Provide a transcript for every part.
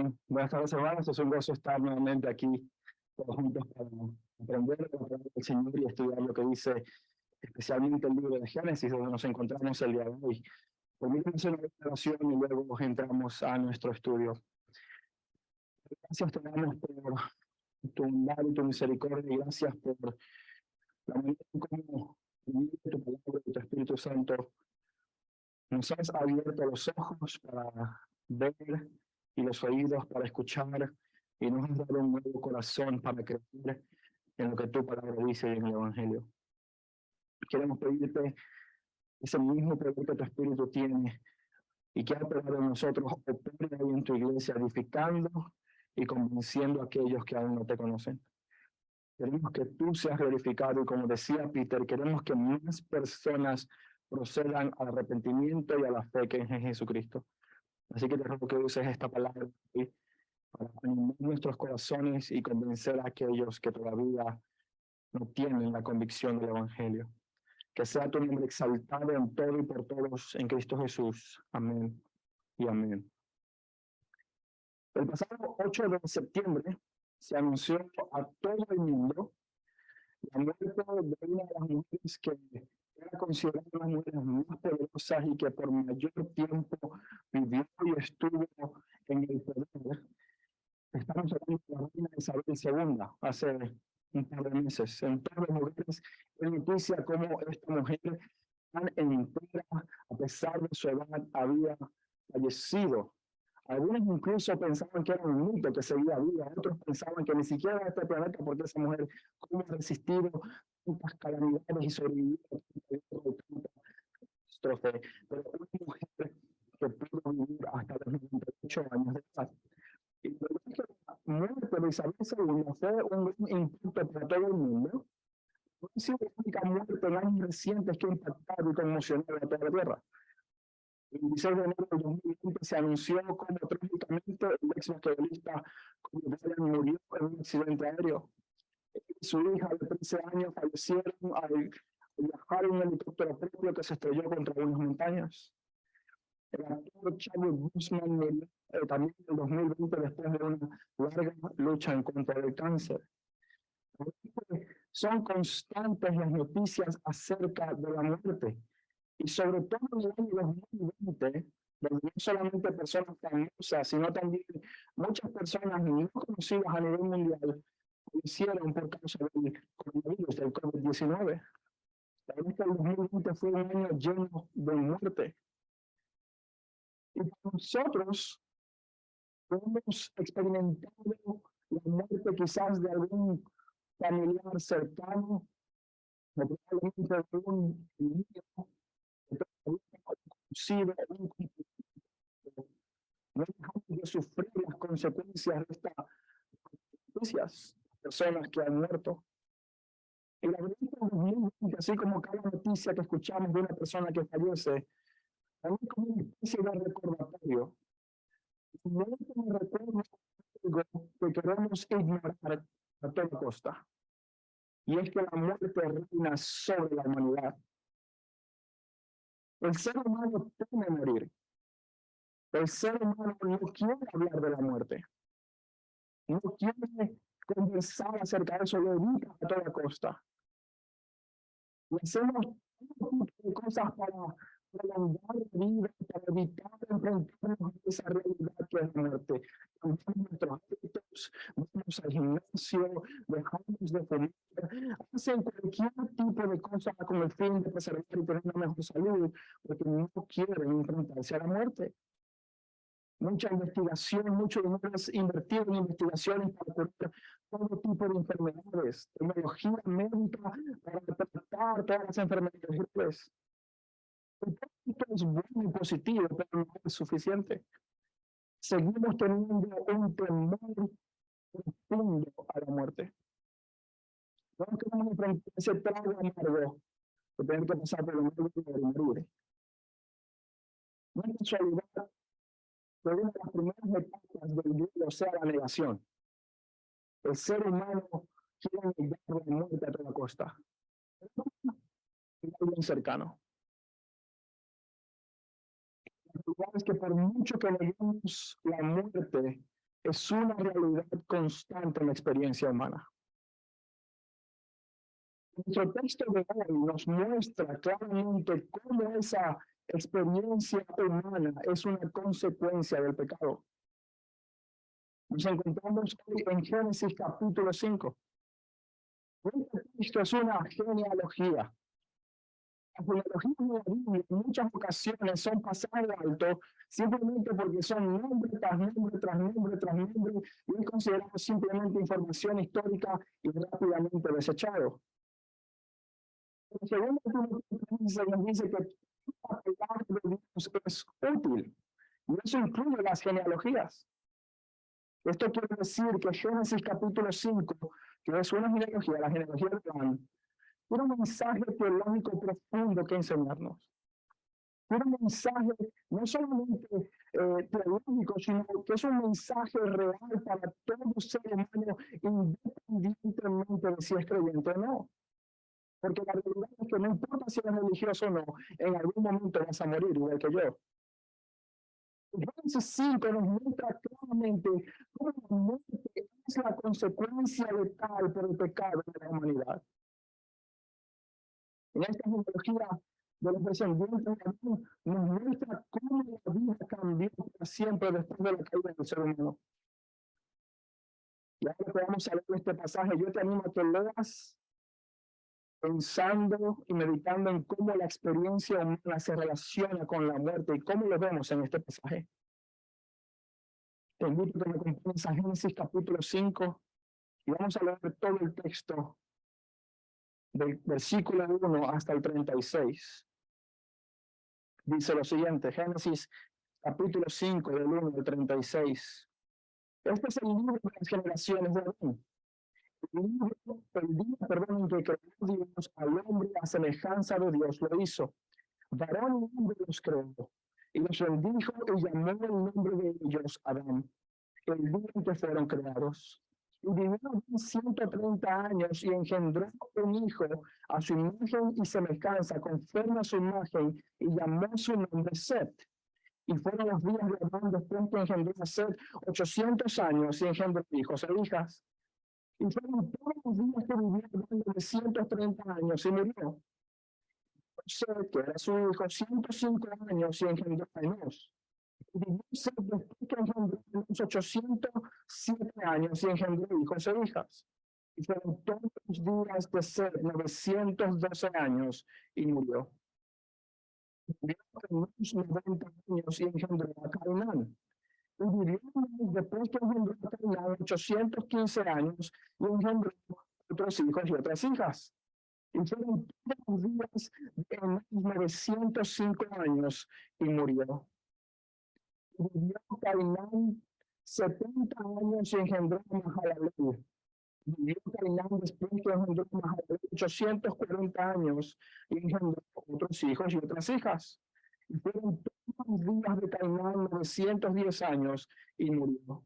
Amén. Buenas tardes, hermanos. Es un gozo estar nuevamente aquí todos juntos para aprender de la palabra del Señor y estudiar lo que dice especialmente el libro de Génesis, donde nos encontramos el día de hoy. Permítanos una oración y luego entramos a nuestro estudio. Gracias te damos por tu bondad y tu misericordia, y gracias por la manera en cómo tu palabra y tu Espíritu Santo nos has abierto los ojos para ver y los oídos para escuchar, y nos has dado un nuevo corazón para creer en lo que tu palabra dice en el Evangelio. Queremos pedirte ese mismo poder que tu Espíritu tiene y que ha operado en nosotros, opere ahí en tu iglesia, edificando y convenciendo a aquellos que aún no te conocen. Queremos que tú seas glorificado y, como decía Peter, queremos que más personas procedan al arrepentimiento y a la fe que es en Jesucristo. Así que te ruego que uses esta palabra para animar nuestros corazones y convencer a aquellos que todavía no tienen la convicción del Evangelio. Que sea tu nombre exaltado en todo y por todos en Cristo Jesús. Amén y amén. El pasado 8 de septiembre se anunció a todo el mundo la muerte de una de las mujeres que era considerada una de las mujeres más poderosas y que por mayor tiempo vivió y estuvo en el poder. Estamos hablando de la reina Isabel II, hace un par de meses. En todos los lugares es noticia cómo esta mujer tan entera, a pesar de su edad, había fallecido. Algunos incluso pensaban que era un mito, que seguía viva. Otros pensaban que ni siquiera era este planeta, porque esa mujer, cómo ha resistido tantas calamidades y sobrevivido a tanta catástrofe. Pero una mujer que pudo vivir hasta los 98 años de edad. Y la verdad es que la muerte de Isabel II fue un gran impacto para todo el mundo. No ha sido la única muerte en años recientes que ha impactado y conmocionado a toda la Tierra. El 16 de enero del 2020 se anunció como trágicamente el ex basquetbolista Kobe Bryant murió en un accidente aéreo. Su hija de 13 años fallecieron al viajar en un helicóptero propio que se estrelló contra unas montañas. El actor Chadwick Boseman murió también en el 2020 después de una larga lucha en contra del cáncer. Son constantes las noticias acerca de la muerte, y sobre todo en el año 2020, donde no solamente personas famosas, sino también muchas personas no conocidas a nivel mundial fallecieron por causa del coronavirus, del COVID-19. La verdad es que el 2020 fue un año lleno de muerte. Y nosotros hemos experimentado la muerte quizás de algún familiar cercano, o probablemente de un niño, conocido, no dejamos de sufrir las consecuencias de estas noticias, personas que han muerto. Y la verdad es que en 2020, así como cada noticia que escuchamos de una persona que fallece, a mí como una especie de recordatorio. No me recuerdo algo que queremos ignorar a toda costa, y es que la muerte reina sobre la humanidad. El ser humano teme morir. El ser humano no quiere hablar de la muerte. No quiere conversar acerca de eso, lo evita a toda costa. Y hacemos todo tipo de cosas para prolongar la vida, para evitar enfrentarnos a esa realidad que es la muerte. Cambiamos nuestros hábitos, vamos al gimnasio, dejamos de fumar, hacen cualquier tipo de cosa con el fin de preservar y tener una mejor salud, porque no quieren enfrentarse a la muerte. Mucha investigación, mucho dinero es invertido en investigaciones para curar todo tipo de enfermedades, tecnología médica para tratar todas las enfermedades graves. Esto es bueno y positivo, pero no es suficiente. Seguimos teniendo un temor profundo a la muerte. No queremos enfrentar ese trago amargo de tener que pasar por el mundo de morir. No es casualidad que una de las primeras etapas del duelo sea la negación. El ser humano quiere negar la muerte a toda costa. Es algo cercano. La verdad es que por mucho que neguemos la muerte, es una realidad constante en la experiencia humana. Nuestro texto de hoy nos muestra claramente cómo esa experiencia humana es una consecuencia del pecado. Nos encontramos hoy en Génesis capítulo 5. Este texto es una genealogía. Las genealogías de la Biblia en muchas ocasiones son pasadas alto simplemente porque son nombre tras nombre tras nombre tras nombre y es considerado simplemente información histórica y rápidamente desechado. El segundo se nos dice que la palabra de Dios es útil y eso incluye las genealogías. Esto quiere decir que Génesis capítulo 5, que es una genealogía, la genealogía de Abraham, tiene un mensaje teológico profundo que enseñarnos. Tiene un mensaje no solamente teológico, sino que es un mensaje real para todo ser humano, independientemente de si es creyente o no. Porque la realidad es que no importa si eres religioso o no, en algún momento vas a morir, igual que yo. Génesis 5 nos muestra claramente cómo la muerte es la consecuencia letal por el pecado de la humanidad. En esta genealogía de los descendientes de Abraham nos muestra cómo la vida cambió para siempre después de la caída del ser humano. Y ahora que vamos a leer este pasaje, yo te animo a que leas pensando y meditando en cómo la experiencia humana se relaciona con la muerte y cómo lo vemos en este pasaje. Te invito a que me acompañes a Génesis capítulo 5 y vamos a leer todo el texto del versículo 1 hasta el 36. Dice lo siguiente, Génesis capítulo 5 del 1 al 36. Este es el libro de las generaciones de Abraham. El día en que creó Dios al hombre a semejanza de Dios lo hizo. Varón y hombre los creó. Y los bendijo y llamó el nombre de ellos Adán, el día en que fueron creados. Y vivió 130 años y engendró un hijo a su imagen y semejanza, conforme a su imagen, y llamó su nombre Set. Y fueron los días de Adán después que engendró a Set 800 años y engendró hijos e hijas. Y fueron todos los días que vivió Adán 930 años y murió. Set, que era su hijo, 105 años y engendró a Enos. Y vivió Set después que engendró a Enos 807 años y engendró hijos e hijas. Y fueron todos los días de Set 912 años y murió. Vivió Enos 90 años y engendró a Cainán. Y vivió después que engendró a Cainán 815 años y engendró otros hijos y otras hijas. Y fueron todos los días de Enos 905 años y murió. Y vivió Cainán 70 años y engendró a Mahalalel. Vivió Cainán después que engendró a Mahalalel 840 años y engendró otros hijos y otras hijas. Y fueron todos los días de Cainán 910 años y murió.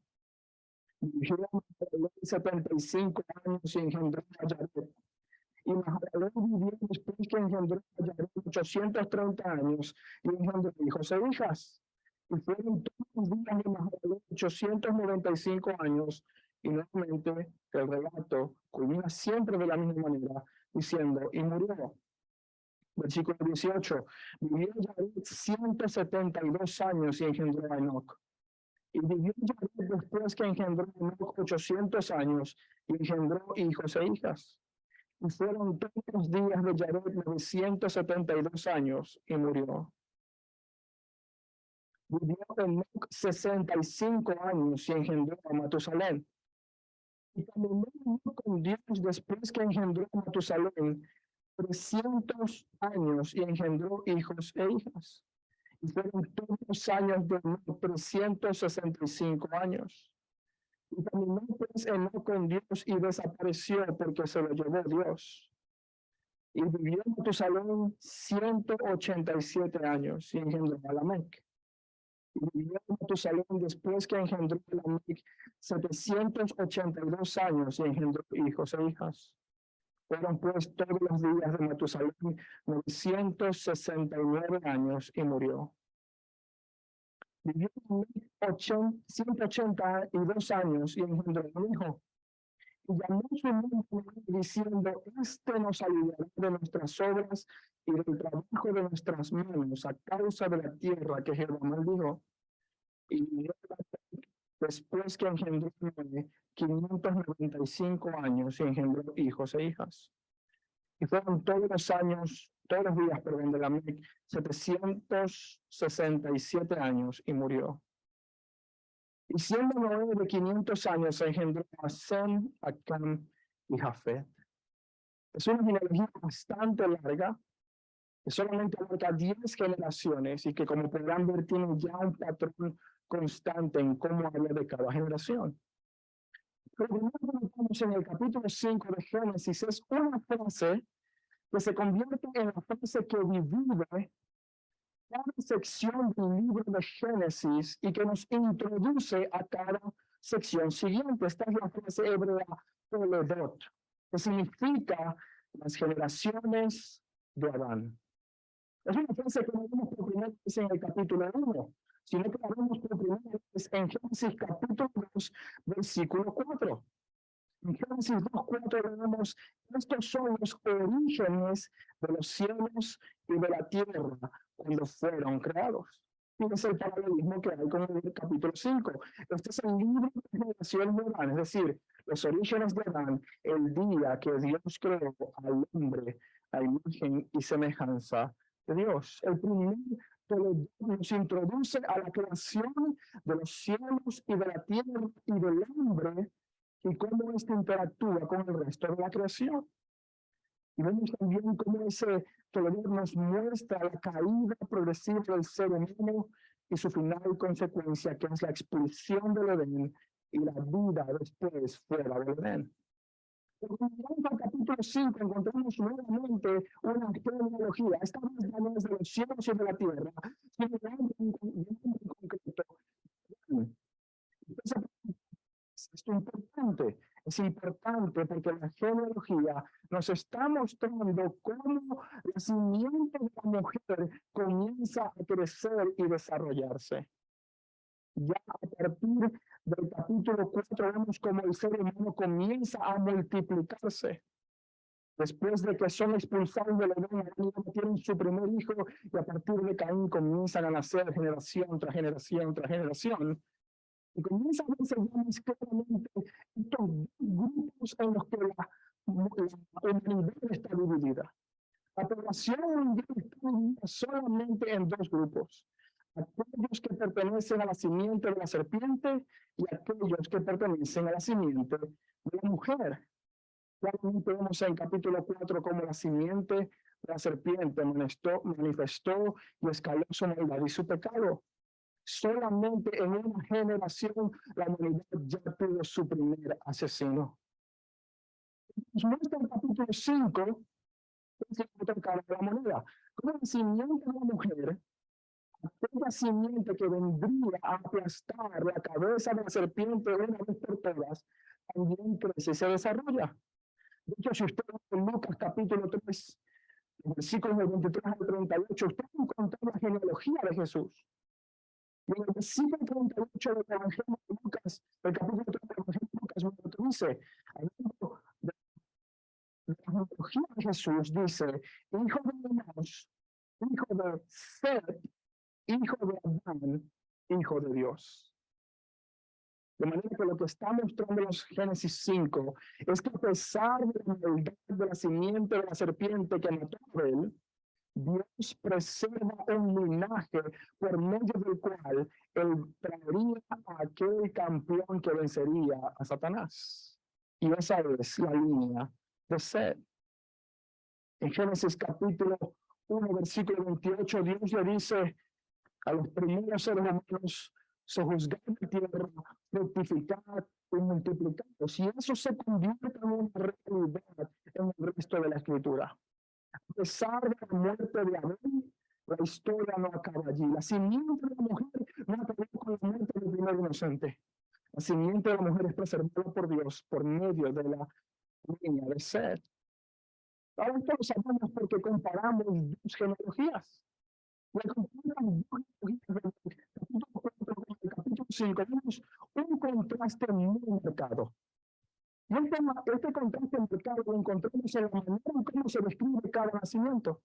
Vivió Mahalalel 75 años y engendró a Jared. Y Mahalalel vivió después que engendró a Jared 830 años y engendró hijos e hijas. Y fueron todos los días de Mahalalel 895 años. Y nuevamente el relato culmina siempre de la misma manera, diciendo, y murió. Versículo 18, vivió Jared 172 años y engendró a Enoc. Y vivió Jared después que engendró a Enoc 800 años y engendró hijos e hijas. Y fueron todos los días de Jared 972 años y murió. Vivió Enoc 65 años y engendró a Matusalén. Y caminó con Dios después que engendró a Matusalén 300 años y engendró hijos e hijas. Y fueron todos los años de Enoc 365 años. Y caminó pues Enoc con Dios y desapareció porque se lo llevó Dios. Y vivió en Matusalén 187 años y engendró a Lamec. Y vivió en Matusalén después que engendró a Lamec 782 años y engendró hijos e hijas. Fueron pues todos los días de Matusalén 969 años y murió. vivió 182 años y engendró un hijo. Y llamó su nombre diciendo, este nos ayudará de nuestras obras y del trabajo de nuestras manos a causa de la tierra que Jehová maldijo. Y después que engendró 595 años y engendró hijos e hijas. Y fueron todos los años, todos los días, perdón, de Lamec, 767 años y murió. Y siendo Noé de 500 años, engendró a Sem, a Cam y Jafet. Es una genealogía bastante larga, que solamente abarca 10 generaciones y que, como podrán ver, tiene ya un patrón constante en cómo habla de cada generación. Pero primero que notamos en el capítulo 5 de Génesis es una frase que se convierte en la frase que divide cada sección del libro de Génesis y que nos introduce a cada sección siguiente. Esta es la frase hebrea Toledot, que significa las generaciones de Adán. Es una frase que no vemos por primera vez en el capítulo 1, sino que la vemos por primera vez en Génesis capítulo 2, versículo 4. En Génesis 2:4 vemos, estos son los orígenes de los cielos y de la tierra cuando fueron creados. Fíjense el paralelismo que hay con el capítulo 5. Este es el libro de generaciones de Adán, es decir, los orígenes de Adán, el día que Dios creó al hombre a imagen y semejanza de Dios. El primer nos introduce a la creación de los cielos y de la tierra y del hombre, y cómo éste interactúa con el resto de la creación. Y vemos también cómo ese Toledot nos muestra la caída progresiva del ser humano y su final consecuencia, que es la expulsión del Edén y la vida después fuera del Edén. En el capítulo 5 encontramos nuevamente una genealogía, esta vez no es de los cielos y de la tierra, sino de algo en concreto. Es importante porque la genealogía nos está mostrando cómo la simiente de la mujer comienza a crecer y desarrollarse. Ya a partir del capítulo 4 vemos cómo el ser humano comienza a multiplicarse. Después de que son expulsados del Edén, tienen su primer hijo y a partir de Caín comienzan a nacer generación tras generación tras generación. Y comienza a verse más claramente estos dos grupos en los que la humanidad está dividida. La población mundial está dividida solamente en dos grupos. Aquellos que pertenecen a la simiente de la serpiente y aquellos que pertenecen a la simiente de la mujer. Claramente vemos en capítulo 4 cómo la simiente de la serpiente manifestó y escaló su maldad y su pecado. Solamente en una generación la humanidad ya tuvo su primer asesino. Nos muestra el capítulo 5, es el otro cara de la moneda, como la simiente de la mujer, aquella simiente que vendría a aplastar la cabeza de la serpiente una vez por todas, también crece y se desarrolla. De hecho, si usted va en Lucas capítulo 3, versículos del 23 al 38, usted encuentra la genealogía de Jesús. Y en el versículo 38 del Evangelio de Lucas, el capítulo 3 del Evangelio de Lucas, lo que dice, hablando de la genealogía de Jesús, dice, hijo de Enos, hijo de Set, hijo de Adán, hijo de Dios. De manera que lo que está mostrando los Génesis 5 es que a pesar de la maldad de la simiente de la serpiente que mató a Abel, Dios preserva un linaje por medio del cual él traería a aquel campeón que vencería a Satanás. Y esa es la línea de Set. En Génesis capítulo 1, versículo 28, Dios le dice a los primeros seres humanos, sojuzgad la tierra, fructificad y multiplicad. Y eso se convierte en una realidad en el resto de la Escritura. A pesar de la muerte de Abel, la historia no acaba allí. La simiente de la mujer no acaba con la muerte del primer inocente. La simiente de la mujer es preservada por Dios por medio de la línea de Set. Ahora esto lo sabemos porque comparamos dos genealogías. La comparamos dos genealogías 5 vemos un contraste muy marcado. Y este contraste marcado lo encontramos en la manera en cómo se describe cada nacimiento.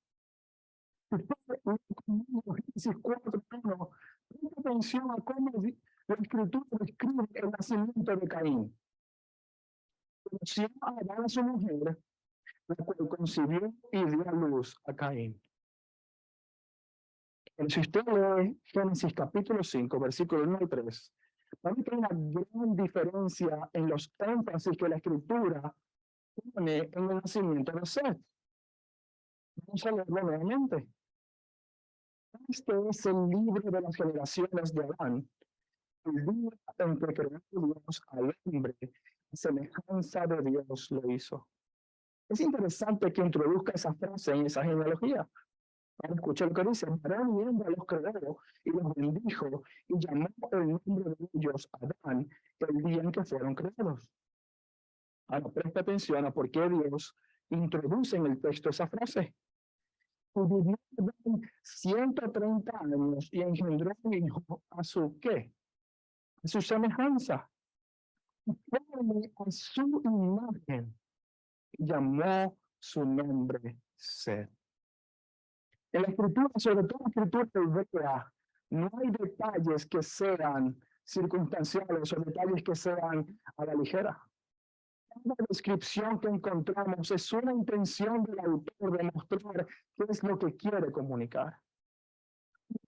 Génesis 4:1, presta atención a cómo la Escritura describe el nacimiento de Caín. Conoció a Adán, a su mujer, la cual concibió y dio a luz a Caín. Pero si usted lee Génesis capítulo 5, versículos 1 al 3, va a ver que hay una gran diferencia en los énfasis que la Escritura pone en el nacimiento de Seth. Vamos a leerlo nuevamente. Este es el libro de las generaciones de Adán, el día en que creó Dios al hombre, a semejanza de Dios lo hizo. Es interesante que introduzca esa frase en esa genealogía. Ahora escucha lo que dice: varón y hembra los creó y los bendijo y llamó el nombre de ellos Adán el día en que fueron creados. Ahora presta atención a por qué Dios introduce en el texto esa frase. Y vivió Adán 130 años y engendró un hijo a su ¿qué? A su semejanza, conforme a su imagen, llamó su nombre Seth. En la escritura, sobre todo la escritura hebrea, no hay detalles que sean circunstanciales o detalles que sean a la ligera. Cada descripción que encontramos es una intención del autor de mostrar qué es lo que quiere comunicar.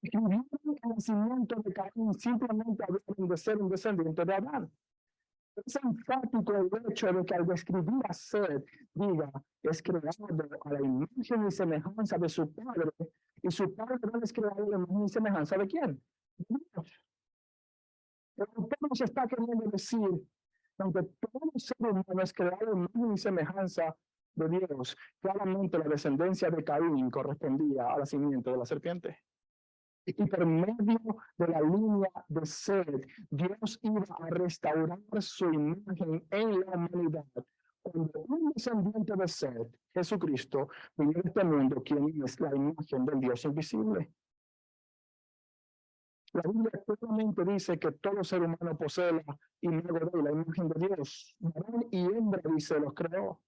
Escribieron el nacimiento de Caín, simplemente hablaron de ser un descendiente de Adán. Es enfático el hecho de que al describir a Seth, diga, es creado a la imagen y semejanza de su padre, y su padre no es creado a la imagen y semejanza de quién? Dios. El autor nos está queriendo decir, aunque todo ser humano es creado a la imagen y semejanza de Dios, claramente la descendencia de Caín correspondía a la simiente de la serpiente. Y por medio de la línea de Seth, Dios iba a restaurar su imagen en la humanidad. Cuando un descendiente de Seth, Jesucristo, vino a este mundo, quien es la imagen del Dios invisible. La Biblia claramente dice que todo ser humano posee la imagen de Dios. Varón y hembra, dice, los creó.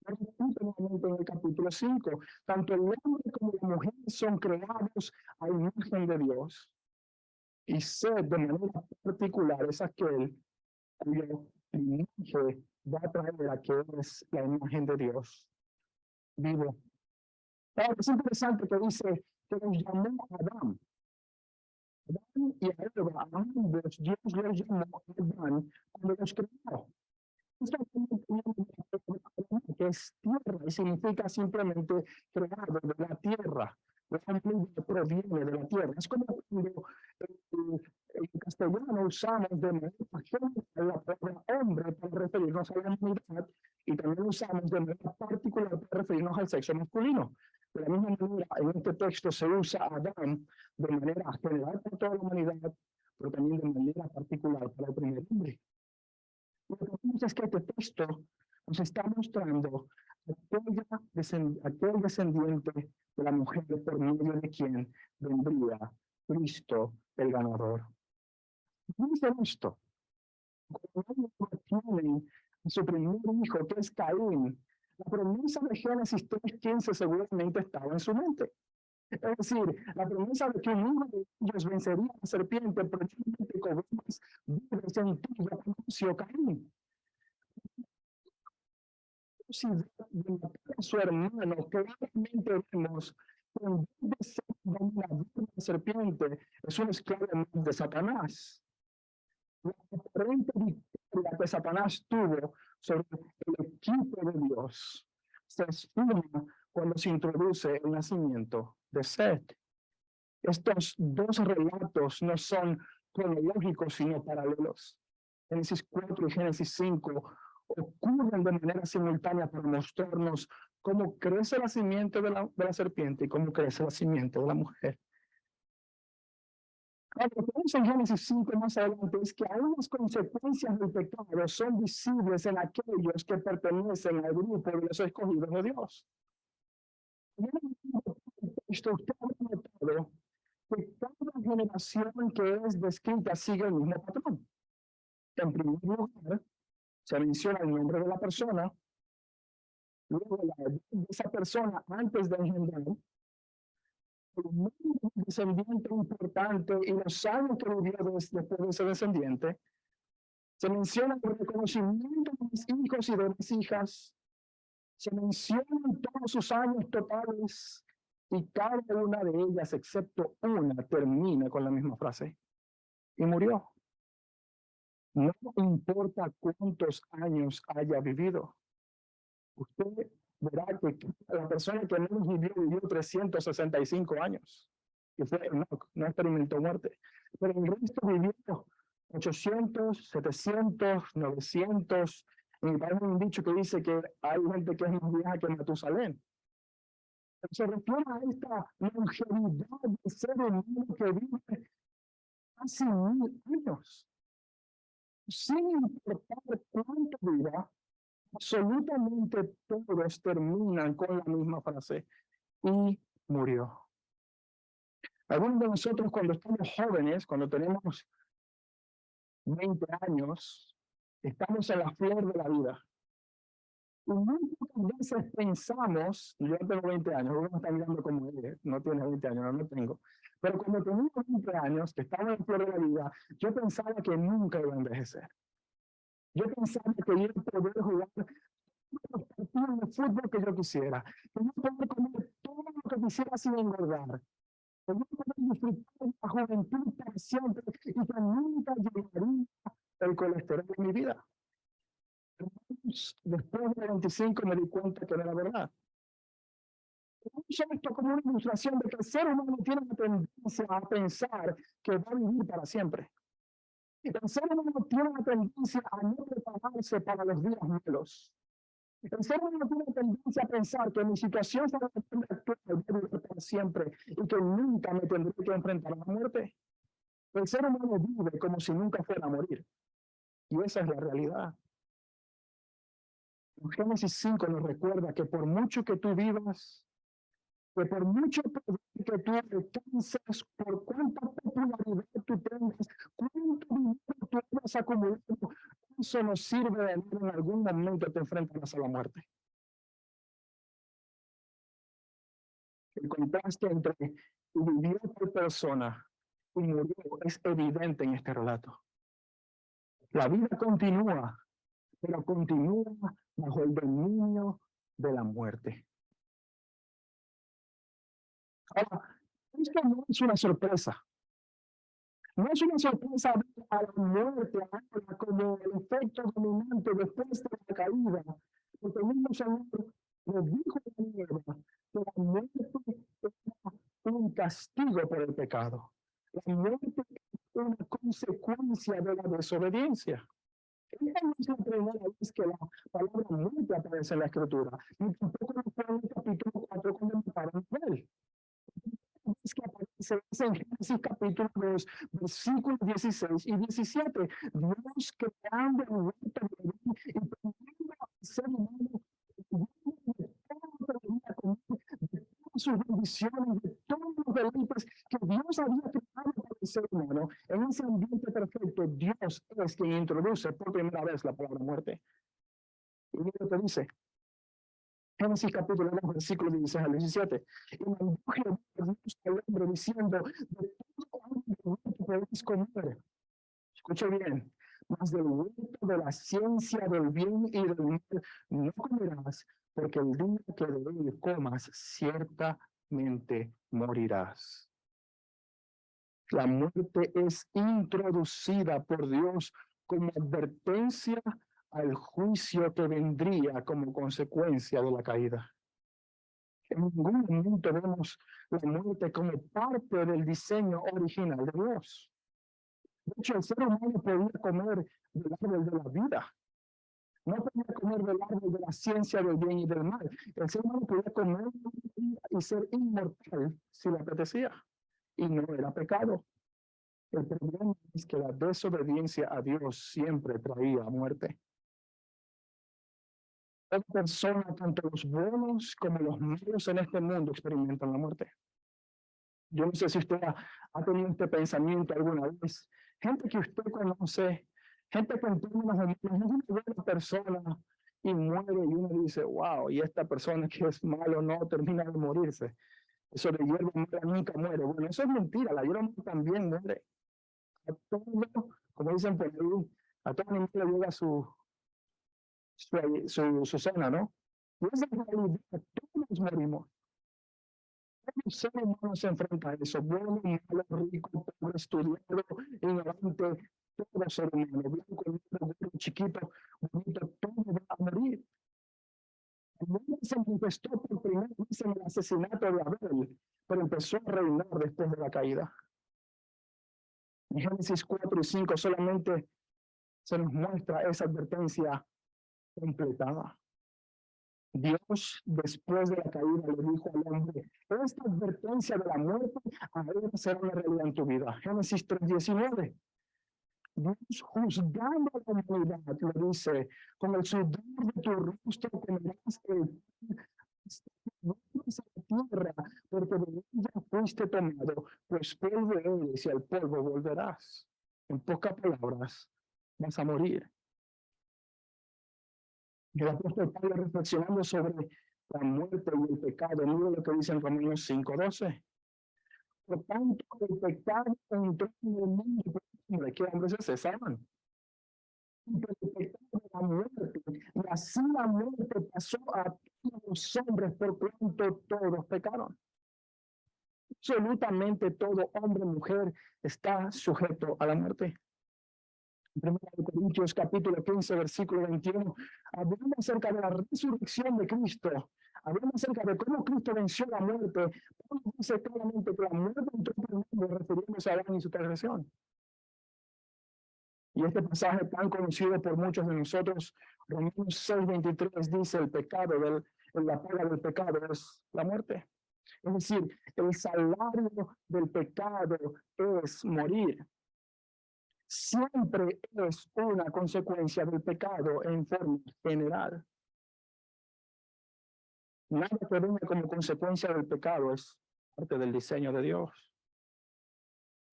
En el capítulo 5, tanto el hombre como la mujer son creados a imagen de Dios. Y Seth, de manera particular, es aquel cuyo linaje va a traer a que es la imagen de Dios vivo. Ahora, es interesante que dice que nos llamó Adán. Adán y a Eva, a ambos, Dios los llamó Adán cuando los creó. Que es tierra y significa simplemente creado de la tierra. La humanidad proviene de la tierra. Es como cuando en castellano usamos de manera general la palabra hombre para referirnos a la humanidad y también usamos de manera particular para referirnos al sexo masculino. De la misma manera, en este texto se usa Adán de manera general para toda la humanidad, pero también de manera particular para el primer hombre. Lo que vemos es que este texto nos está mostrando aquel descendiente de la mujer por medio de quien vendría Cristo el ganador. Dice esto: cuando tienen a su primer hijo, que es Caín, la promesa de Génesis 3:15 seguramente estaba en su mente. Es decir, la promesa de que un hijo de ellos vencería a la serpiente, probablemente cobró más vida y sentido cuando nació Caín. Si de matar a su hermano, claramente vemos que en vez de ser dominador de la serpiente, es un esclavo más de Satanás. La aparente victoria que Satanás tuvo sobre el equipo de Dios se esfuma cuando se introduce el nacimiento de Seth. Estos dos relatos no son cronológicos, sino paralelos. Génesis 4 y Génesis 5 ocurren de manera simultánea para mostrarnos cómo crece la simiente de la serpiente y cómo crece la simiente de la mujer. Lo que vemos en Génesis 5 más adelante es que aún las consecuencias del pecado son visibles en aquellos que pertenecen al grupo de los escogidos de Dios. Usted ha notado que cada generación que es descrita sigue el mismo patrón. En primer lugar, se menciona el nombre de la persona, luego la edad de esa persona antes de engendrar, el número de descendiente importante y los años que vivió después de ese descendiente. Se menciona el reconocimiento de los hijos y de las hijas. Se mencionan todos sus años totales y cada una de ellas, excepto una, termina con la misma frase. Y murió. No importa cuántos años haya vivido. Usted verá que la persona que menos vivió 365 años. Que fue Enoch, no experimentó muerte. Pero el resto vivió 800, 700, 900. En mi país hay un dicho que dice que hay gente que es más vieja que Matusalén. Se refiere a esta longevidad de ser humano que vive casi 1000 años. Sin importar cuánto viva, absolutamente todos terminan con la misma frase. Y murió. Algunos de nosotros cuando estamos jóvenes, cuando tenemos 20 años, estamos en la flor de la vida. Y muy pocas veces pensamos, yo tengo 20 años, uno me está mirando como él, no tiene 20 años, no lo tengo. Pero cuando tenía 20 años, que estaba en la flor de la vida, yo pensaba que nunca iba a envejecer. Yo pensaba que iba a poder jugar los partidos de fútbol que yo quisiera, que iba a poder comer todo lo que quisiera sin engordar, que iba a poder disfrutar la juventud para siempre y que nunca llegaría el colesterol en mi vida. Después de 25 me di cuenta que no era verdad. Yo esto como una ilustración de que el ser humano tiene una tendencia a pensar que va a vivir para siempre. El ser humano tiene una tendencia a no prepararse para los días malos. El ser humano tiene una tendencia a pensar que mi situación será actual va a vivir para siempre y que nunca me tendré que enfrentar a la muerte. El ser humano vive como si nunca fuera a morir. Y esa es la realidad. Génesis 5 nos recuerda que por mucho que tú vivas, que por mucho que tú alcances, por cuánta popularidad tú tengas, cuánto dinero tú hayas acumulado, eso no sirve de nada, en algún momento te enfrentas a la muerte. El contraste entre vivió por persona y murió es evidente en este relato. La vida continúa, pero continúa bajo el dominio de la muerte. Ahora, esto no es una sorpresa. No es una sorpresa a la muerte como el efecto dominante después de la caída. Porque el mismo Señor nos dijo que la muerte es un castigo por el pecado. La muerte es una consecuencia de la desobediencia. Esta no es la primera vez que la palabra muerte aparece en la Escritura. Y tampoco lo fue en el capítulo 4 cuando mataron a él. Es que aparece en Génesis capítulo 2, versículos 16 y 17. Dios creando el huerto de Edén y poniendo al ser humano de todo lo que debía comer, de todas sus bendiciones, de todos los deleites que Dios había creado para el ser humano. En ese ambiente perfecto, Dios es quien introduce por primera vez la palabra muerte. Y mira lo que dice. Génesis capítulo 2, versículos 16 al 17. Y mandó Jehová Dios al hombre diciendo, de todo árbol del huerto podéis comer. Escuche bien, mas del huerto de la ciencia del bien y del mal no comerás, porque el día que de él comas, ciertamente morirás. La muerte es introducida por Dios como advertencia al juicio que vendría como consecuencia de la caída. En ningún momento vemos la muerte como parte del diseño original de Dios. De hecho, el ser humano podía comer del árbol de la vida. No podía comer del árbol de la ciencia del bien y del mal. El ser humano podía comer y ser inmortal si le apetecía. Y no era pecado. El problema es que la desobediencia a Dios siempre traía muerte. Toda persona, tanto los buenos como los malos en este mundo, experimentan la muerte. Yo no sé si usted ha tenido este pensamiento alguna vez. Gente que usted conoce, gente con términos humanos, es una buena persona y muere y uno dice, wow, y esta persona que es malo no termina de morirse. Eso de hierba mala nunca muere. Bueno, eso es mentira, la hierba mala también muere. A todo, como dicen por ahí, a todo el mundo le llega su cena, ¿no? Y esa es la realidad, todos morimos. El ser humano se enfrenta a eso, bueno, malo, rico, pobre, estudiado, ignorante, todo ser humano, blanco, negro, gordo, chiquito, bonito, todo va a morir. El mundo se manifestó por primera vez en el asesinato de Abel, pero empezó a reinar después de la caída. En Génesis 4 y 5 solamente se nos muestra esa advertencia completada. Dios, después de la caída, le dijo al hombre, esta advertencia de la muerte ahora será una realidad en tu vida. Génesis 3:19. Dios, juzgando a la humanidad, le dice, con el sudor de tu rostro comerás el a la tierra, porque de ella fuiste tomado, pues polvo eres y al polvo volverás. En pocas palabras, vas a morir. Y el apóstol Pablo, reflexionando sobre la muerte y el pecado, mira lo que dice en Romanos 5:12. Por tanto, el pecado entró en el mundo por hombre. ¿Qué hombres se cesaban? Pero el pecado de la muerte, y así la muerte pasó a todos los hombres por cuanto todos pecaron. Absolutamente todo hombre o mujer está sujeto a la muerte. En 1 Corintios capítulo 15, versículo 21, hablando acerca de la resurrección de Cristo, hablando acerca de cómo Cristo venció la muerte, Pablo dice claramente que la muerte entró por el mundo, refiriéndose a Adán y su transgresión. Y este pasaje tan conocido por muchos de nosotros, Romanos 6:23, dice el pecado, la paga del pecado es la muerte. Es decir, el salario del pecado es morir. Siempre es una consecuencia del pecado en forma general. Nada que venga como consecuencia del pecado es parte del diseño de Dios.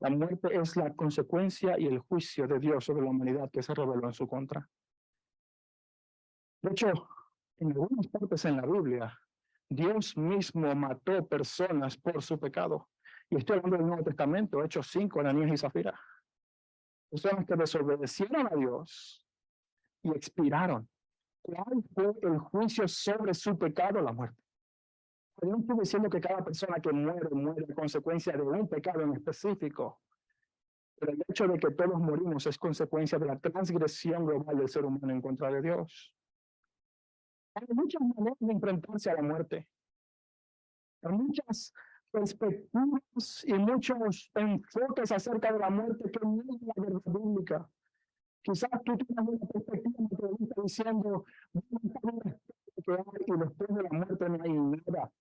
La muerte es la consecuencia y el juicio de Dios sobre la humanidad que se reveló en su contra. De hecho, en algunas partes en la Biblia, Dios mismo mató personas por su pecado. Y estoy hablando del Nuevo Testamento, Hechos 5, Ananías y Zafira. Personas que desobedecieron a Dios y expiraron. ¿Cuál fue el juicio sobre su pecado? La muerte. Yo no estoy diciendo que cada persona que muere, muere a consecuencia de un pecado en específico. Pero el hecho de que todos morimos es consecuencia de la transgresión global del ser humano en contra de Dios. Hay muchas maneras de enfrentarse a la muerte. Hay muchas perspectivas y muchos enfoques acerca de la muerte que no es la verdad bíblica. Quizás tú tienes una perspectiva materialista diciendo, que hay y después de la muerte no hay nada.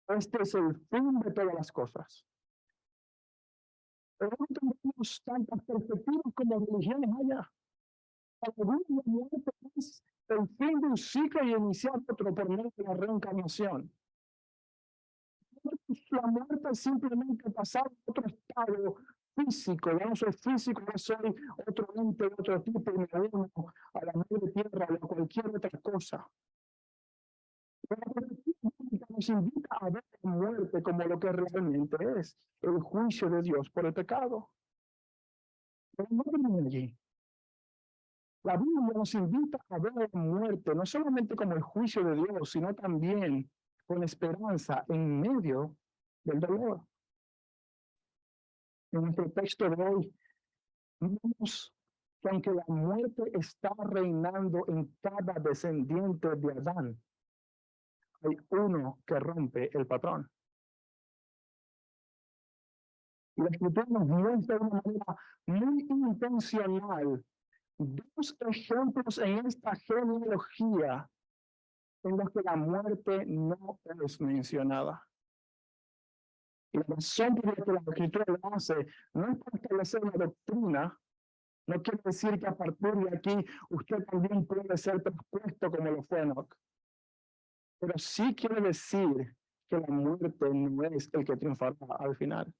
Este es el fin de todas las cosas. Pero no tenemos tantas perspectivas como religiones allá. Algunos la muerte es el fin de un ciclo y iniciar otro por medio de la reencarnación. La muerte es simplemente pasar a otro estado físico. Ya no soy físico, no soy otro ente, otro tipo, y me uno a la madre tierra o a cualquier otra cosa. La perspectiva bíblica nos invita a ver la muerte como lo que realmente es, el juicio de Dios por el pecado. Pero no termina allí. La Biblia nos invita a ver la muerte no solamente como el juicio de Dios, sino también con esperanza en medio del dolor. En nuestro texto de hoy, vemos que aunque la muerte está reinando en cada descendiente de Adán, hay uno que rompe el patrón. Y la Escritura nos muestra de una manera muy intencional dos ejemplos en esta genealogía en los que la muerte no es mencionada. Y la razón por la que la Escritura lo hace no es para establecer una doctrina, no quiere decir que a partir de aquí usted también puede ser traspuesto como lo fue Enoch. Pero sí quiere decir que la muerte no es el que triunfará al final.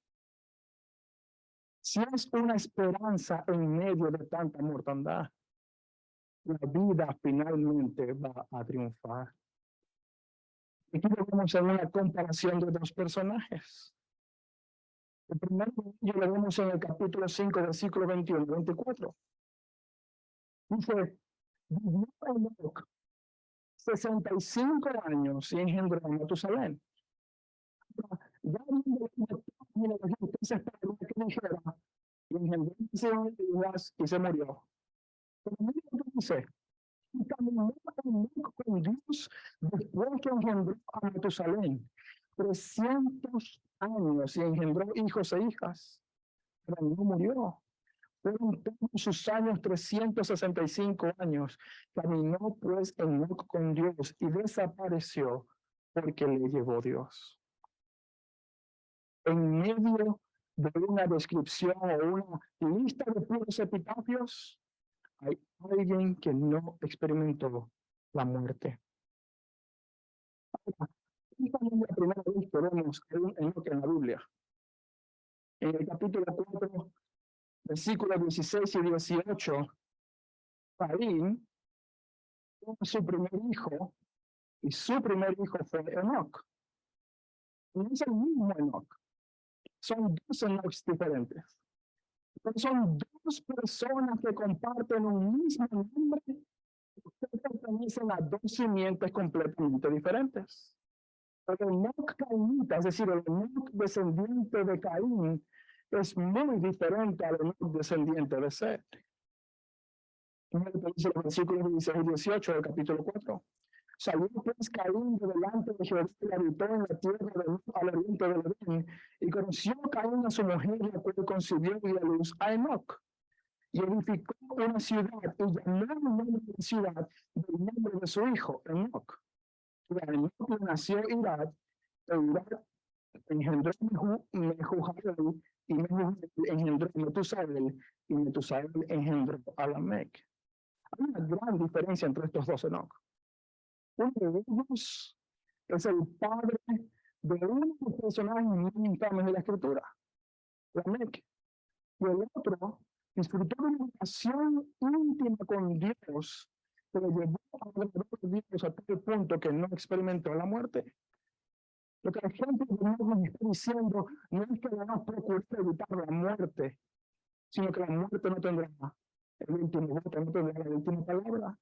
Si es una esperanza en medio de tanta mortandad, la vida finalmente va a triunfar. Aquí lo vemos en una comparación de dos personajes. El primero lo vemos en el capítulo 5, versículo 21-24. Dice, vivió Enoc 65 años y engendró a Matusalén. Ya entonces para que dijera, y engendró y se murió. Pero mira lo que dice, y caminó con Dios después que engendró a Matusalén 300 años y engendró hijos e hijas, pero no murió. Fueron todos sus años 365 años. Caminó pues Enoc con Dios y desapareció porque le llevó Dios. En medio de una descripción o una lista de puros epitafios, hay alguien que no experimentó la muerte. Esta es la primera vez que vemos Enoc en la Biblia. En el capítulo 4, versículos 16 y 18, Caín tuvo su primer hijo, y su primer hijo fue Enoc. No es el mismo Enoc, son dos Enocs diferentes. Pero son dos personas que comparten un mismo nombre, que pertenecen a dos simientes completamente diferentes. El Enoc cainita, es decir, el Enoc descendiente de Caín, es muy diferente al Enoc descendiente de Set. Dice los versículos 16 y 18 del capítulo 4. Salió pues Caín de delante de Jehová y habitó en la tierra al oriente del Edén, y conoció Caín a su mujer, la cual concibió y dio a luz a Enoc. Y edificó una ciudad, y llamó el nombre de la ciudad del nombre de su hijo, Enoc. Y a Enoc le nació Irad, e Irad engendró Mehujael, y Mehujael engendró Metusael, y Metusael engendró a Lamec. Hay una gran diferencia entre estos dos Enoc. Uno de ellos es el padre de uno de los personajes más infames de la escritura, Lamec. Y el otro disfrutó de una relación íntima con Dios que le llevó a agradar a Dios a tal punto que no experimentó la muerte. Lo que la gente de Dios nos está diciendo no es que debamos procurar evitar la muerte, sino que la muerte no tendrá el último voto, no tendrá la última palabra.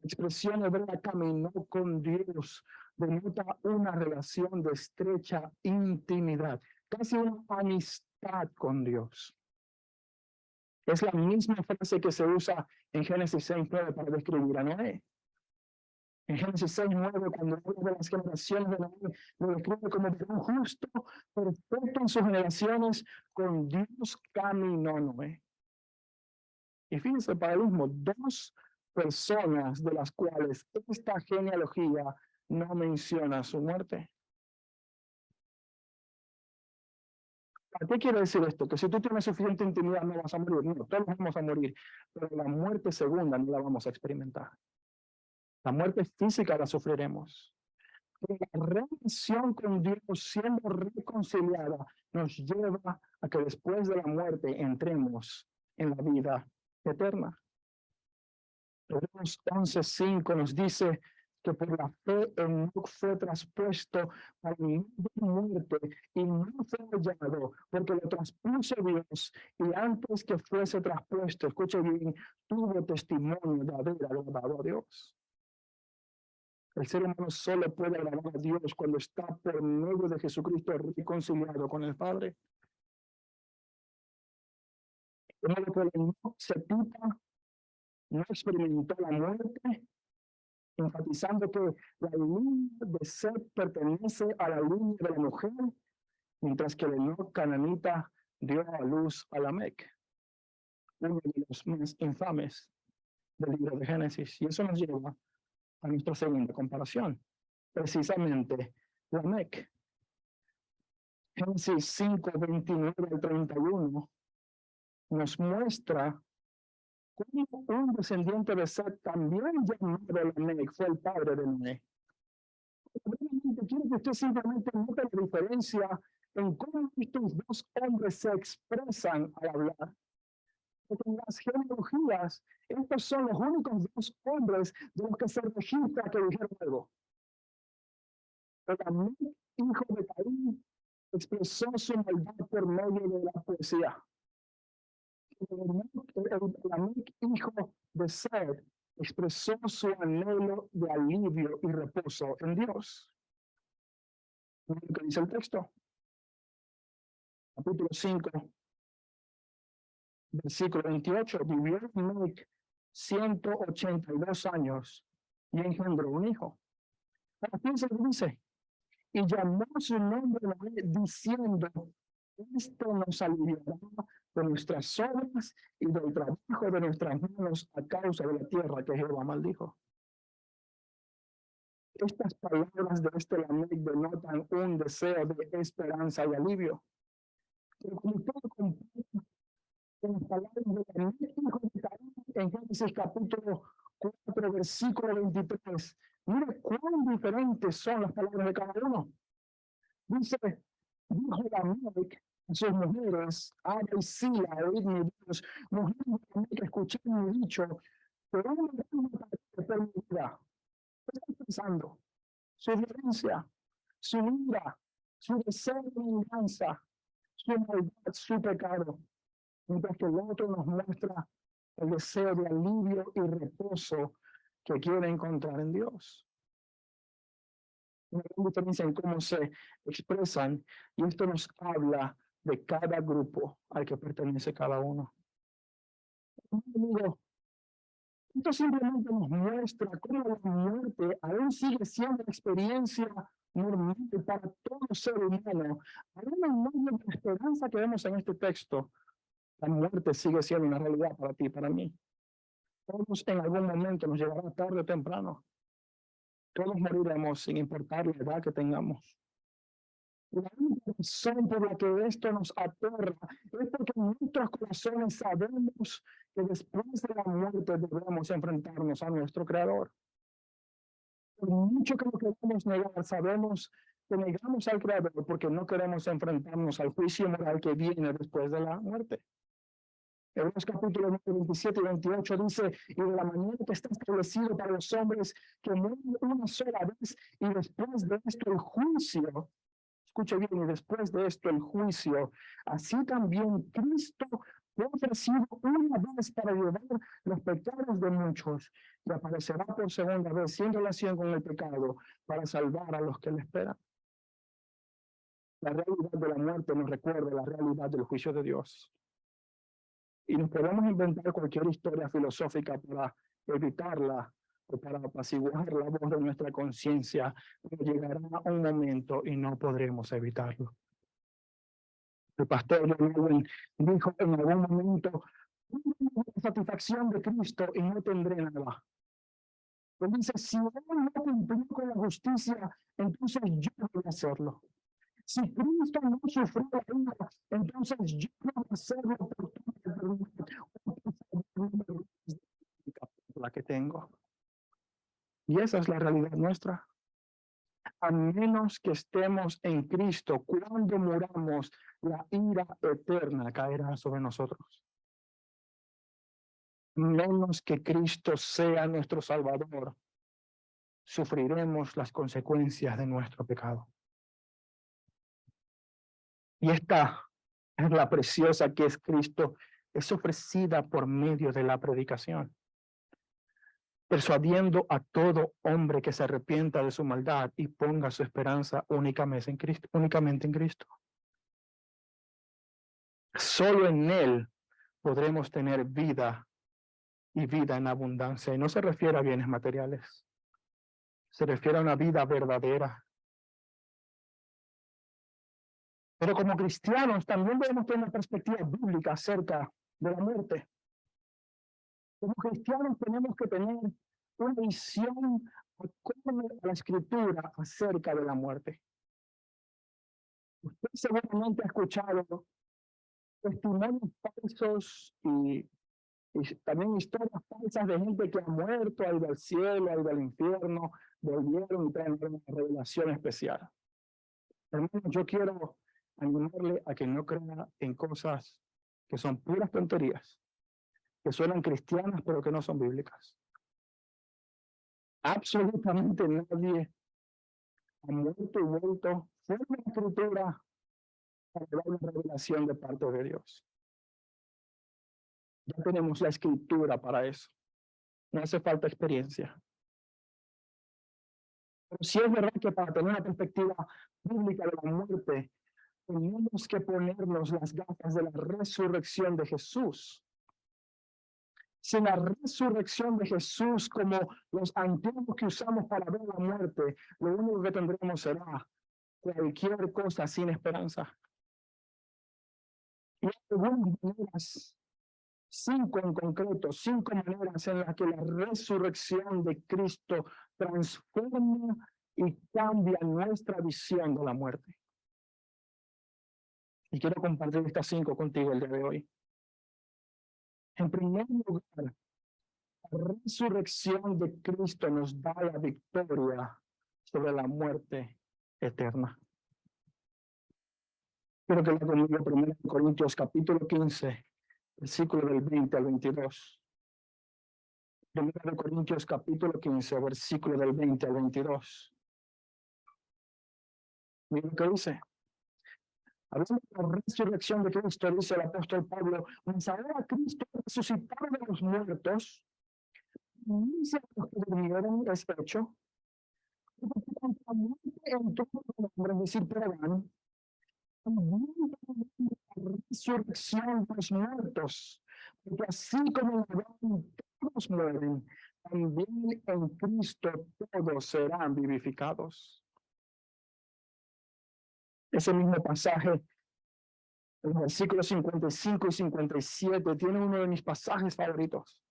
La expresión hebrea caminó con Dios denota una relación de estrecha intimidad, casi una amistad con Dios. Es la misma frase que se usa en Génesis 6:9 para describir a Noé. En Génesis 6:9, cuando habla de las generaciones de Noé, lo describe como un justo, perfecto en sus generaciones, con Dios caminó Noé. Y fíjense el paralelismo, dos personas de las cuales esta genealogía no menciona su muerte. ¿Para qué quiere decir esto? Que si tú tienes suficiente intimidad no vas a morir. No, todos vamos a morir, pero la muerte segunda no la vamos a experimentar. La muerte física la sufriremos. Pero la relación con Dios siendo reconciliada nos lleva a que después de la muerte entremos en la vida eterna. Hebreos 11:5 nos dice que por la fe Enoc fue traspuesto al mundo de muerte y no fue hallado porque lo traspuso Dios y antes que fuese traspuesto, escuche bien, tuvo testimonio de haber agradado a Dios. El ser humano solo puede agradar a Dios cuando está por medio de Jesucristo reconciliado con el Padre. De modo que Enoc se pica, no experimentó la muerte, enfatizando que la línea de Set pertenece a la línea de la mujer, mientras que el Enoc cananita dio a luz a Lamec, uno de los más infames del libro de Génesis. Y eso nos lleva a nuestra segunda comparación, precisamente Lamec. Génesis 5:29-31 nos muestra cómo un descendiente de Set, también llamado Lamec, fue el padre de Noé. quiero que usted simplemente note la diferencia en cómo estos dos hombres se expresan al hablar. Porque en las genealogías, estos son los únicos dos hombres de los que se registra que dijeron algo. Pero Lamec, hijo de Caín, expresó su maldad por medio de la poesía. Lamec, hijo de Sed, expresó su anhelo de alivio y reposo en Dios. Miren lo que dice el texto. Capítulo 5, versículo 28. Vivió Lamec 182 años y engendró un hijo. Ahora fíjense lo que dice. Y llamó su nombre Noé, diciendo: esto nos aliviará de nuestras obras y del trabajo de nuestras manos a causa de la tierra que Jehová maldijo. Estas palabras de este Lamec denotan un deseo de esperanza y alivio. Pero como todo compara con las palabras de Lamec, hijo de Caín, en Génesis capítulo 4, versículo 23, mire cuán diferentes son las palabras de cada uno. Dice: dijo Lamec a sus mujeres, Ada y Sila, oíd mi Dios, mujeres de Lamec, escuchad mi dicho, pero una para mi vida. ¿Qué está pensando? Su violencia, su ira, su deseo de venganza, su maldad, su pecado. Mientras que el otro nos muestra el deseo de alivio y reposo que quiere encontrar en Dios. Una gran diferencia en cómo se expresan, y esto nos habla de cada grupo al que pertenece cada uno. Amigo, esto simplemente nos muestra cómo la muerte aún sigue siendo la experiencia normal para todo ser humano. Aún en medio de la esperanza que vemos en este texto, la muerte sigue siendo una realidad para ti y para mí. Todos en algún momento nos llegará tarde o temprano. Todos moriremos sin importar la edad que tengamos. La única razón por la que esto nos aterra es porque en nuestros corazones sabemos que después de la muerte debemos enfrentarnos a nuestro Creador. Por mucho que lo queramos negar, sabemos que negamos al Creador porque no queremos enfrentarnos al juicio moral que viene después de la muerte. Hebreos capítulo 27 y 28 dice: y de la manera que está establecido para los hombres que mueren una sola vez y después de esto el juicio. Escuche bien, y después de esto el juicio, así también Cristo fue ofrecido una vez para llevar los pecados de muchos y aparecerá por segunda vez sin relación con el pecado para salvar a los que le esperan. La realidad de la muerte nos recuerda la realidad del juicio de Dios. Y nos podemos inventar cualquier historia filosófica para evitarla o para apaciguar la voz de nuestra conciencia, pero llegará un momento y no podremos evitarlo. El pastor John Owen dijo en algún momento: la satisfacción de Cristo y no tendré nada. Él dice: si él no cumplió con la justicia, entonces yo voy a hacerlo. Si Cristo no sufrió la ira, entonces yo no voy a hacerlo por la que tengo. Y esa es la realidad nuestra. A menos que estemos en Cristo, cuando muramos, la ira eterna caerá sobre nosotros. Menos que Cristo sea nuestro Salvador, sufriremos las consecuencias de nuestro pecado. Y esta es la preciosa que es Cristo, es ofrecida por medio de la predicación, persuadiendo a todo hombre que se arrepienta de su maldad y ponga su esperanza únicamente en Cristo. Solo en Él podremos tener vida y vida en abundancia. Y no se refiere a bienes materiales, se refiere a una vida verdadera. Pero como cristianos también debemos tener una perspectiva bíblica acerca de la muerte. Como cristianos tenemos que tener una visión acorde a la Escritura acerca de la muerte. Usted seguramente ha escuchado testimonios falsos y también historias falsas de gente que ha muerto, ha ido al cielo, ha ido al infierno, volvieron y traen una revelación especial. Hermano, yo quiero animarle a que no crea en cosas que son puras tonterías, que suenan cristianas pero que no son bíblicas. Absolutamente nadie ha muerto y vuelto fuera de la escritura para dar una revelación de parte de Dios. Ya tenemos la escritura para eso. No hace falta experiencia. Pero sí es verdad que para tener una perspectiva bíblica de la muerte, tenemos que ponernos las gafas de la resurrección de Jesús. Sin la resurrección de Jesús como los antiguos que usamos para ver la muerte, lo único que tendremos será cualquier cosa sin esperanza. Y hay algunas maneras, 5 en concreto, 5 maneras en las que la resurrección de Cristo transforma y cambia nuestra visión de la muerte. Y quiero compartir estas 5 contigo el día de hoy. En primer lugar, la resurrección de Cristo nos da la victoria sobre la muerte eterna. Quiero que lea conmigo 1 Corintios capítulo 15, versículo del 20 al 22. 1 Corintios capítulo 15, versículo del 20 al 22. Mira lo que dice. Hablando de la resurrección de Cristo, dice el apóstol Pablo, mas ahora Cristo resucitado de los muertos, dice a los que durmieron es hecho, porque cuando la muerte entró en el hombre, es decir, por Adán, también la resurrección de los muertos, porque así como en Adán todos mueren, también en Cristo todos serán vivificados. Ese mismo pasaje, en los versículos 55 y 57, tiene uno de mis pasajes favoritos.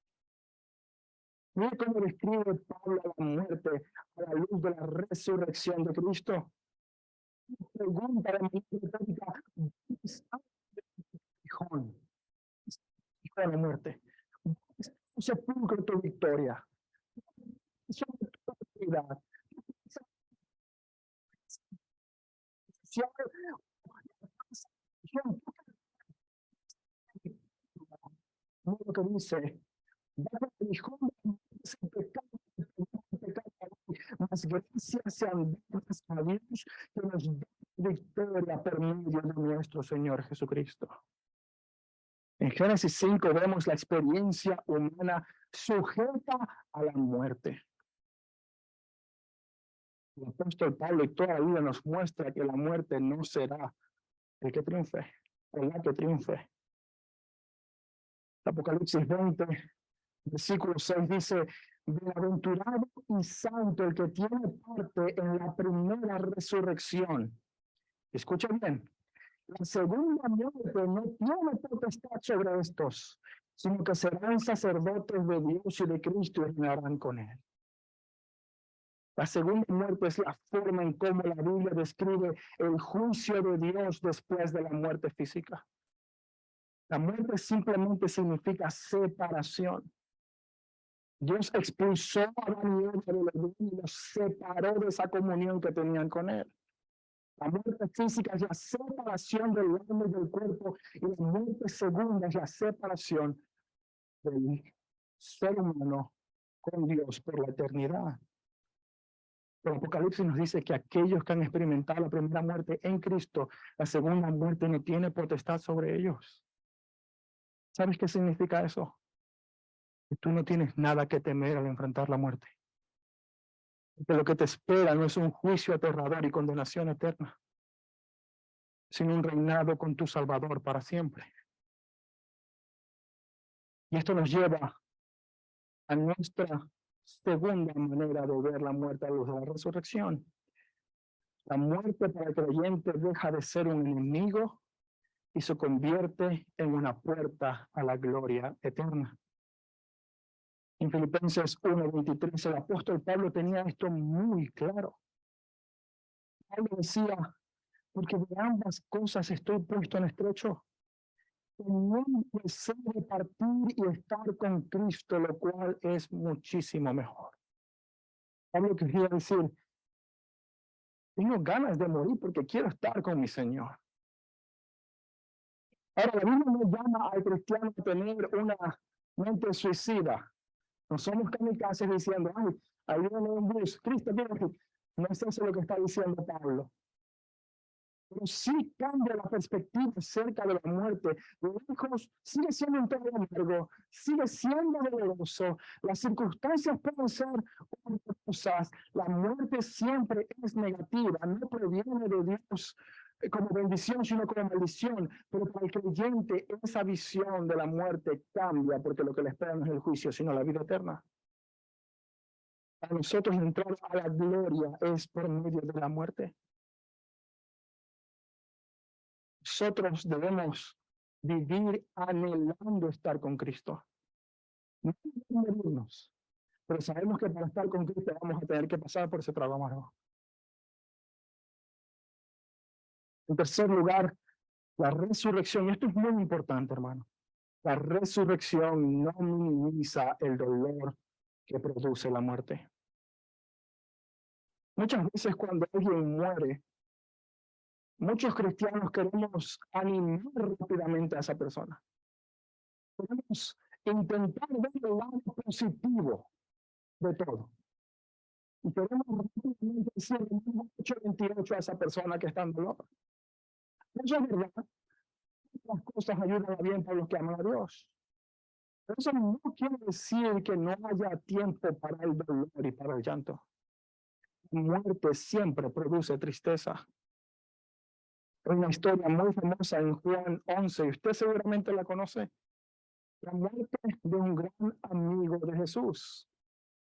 Mira cómo describe Pablo la muerte a la luz de la resurrección de Cristo. Pregunta de manera retórica, ¿dónde está el Gijón? Hijo de la muerte. ¿Dónde está tu sepulcro, tu victoria? Sobre tu autoridad. Mira lo que dice. Bajo el Gijón sin pecado, mas gracias sean dadas a Dios que nos da victoria por medio de nuestro Señor Jesucristo. En Génesis 5 vemos la experiencia humana sujeta a la muerte. El apóstol Pablo y toda la vida nos muestra que la muerte no será el que triunfe, o la que triunfe. Apocalipsis 20, versículo 6 dice, bienaventurado y santo el que tiene parte en la primera resurrección. Escucha bien, la segunda muerte no tiene potestad sobre estos, sino que serán sacerdotes de Dios y de Cristo y reinarán con él. La segunda muerte es la forma en cómo la Biblia describe el juicio de Dios después de la muerte física. La muerte simplemente significa separación. Dios expulsó a Adán y Eva del Edén y los separó de esa comunión que tenían con él. La muerte física es la separación del alma y del cuerpo, y la muerte segunda es la separación del ser humano con Dios por la eternidad. El Apocalipsis nos dice que aquellos que han experimentado la primera muerte en Cristo, la segunda muerte no tiene potestad sobre ellos. ¿Sabes qué significa eso? Que tú no tienes nada que temer al enfrentar la muerte. Que lo que te espera no es un juicio aterrador y condenación eterna, sino un reinado con tu Salvador para siempre. Y esto nos lleva a nuestra segunda manera de ver la muerte a la luz de la resurrección. La muerte para el creyente deja de ser un enemigo y se convierte en una puerta a la gloria eterna. En Filipenses 1:23, el apóstol Pablo tenía esto muy claro. Pablo decía, porque de ambas cosas estoy puesto en estrecho, teniendo el deseo de partir y estar con Cristo, lo cual es muchísimo mejor. Pablo quería decir, tengo ganas de morir porque quiero estar con mi Señor. Ahora, la Biblia no llama al cristiano a tener una mente suicida. No somos kamikazes diciendo, ay, ahí viene un bus, Cristo, viene aquí. No es eso lo que está diciendo Pablo. Pero sí cambia la perspectiva acerca de la muerte. Lejos, sigue siendo un tema amargo, sigue siendo doloroso. Las circunstancias pueden ser cosas. La muerte siempre es negativa, no proviene de Dios como bendición, sino como maldición. Pero para el creyente, esa visión de la muerte cambia, porque lo que le espera no es el juicio, sino la vida eterna. Para nosotros entrar a la gloria es por medio de la muerte. Nosotros debemos vivir anhelando estar con Cristo. No morirnos, pero sabemos que para estar con Cristo vamos a tener que pasar por ese trago amargo. En tercer lugar, la resurrección. Y esto es muy importante, hermano. La resurrección no minimiza el dolor que produce la muerte. Muchas veces cuando alguien muere, muchos cristianos queremos animar rápidamente a esa persona. Queremos intentar ver el lado positivo de todo. Y queremos rápidamente decir 8:28 a esa persona que está en dolor. Eso es verdad. Las cosas ayudan a bien para los que aman a Dios. Pero eso no quiere decir que no haya tiempo para el dolor y para el llanto. La muerte siempre produce tristeza. Hay una historia muy famosa en Juan 11, y usted seguramente la conoce. La muerte de un gran amigo de Jesús,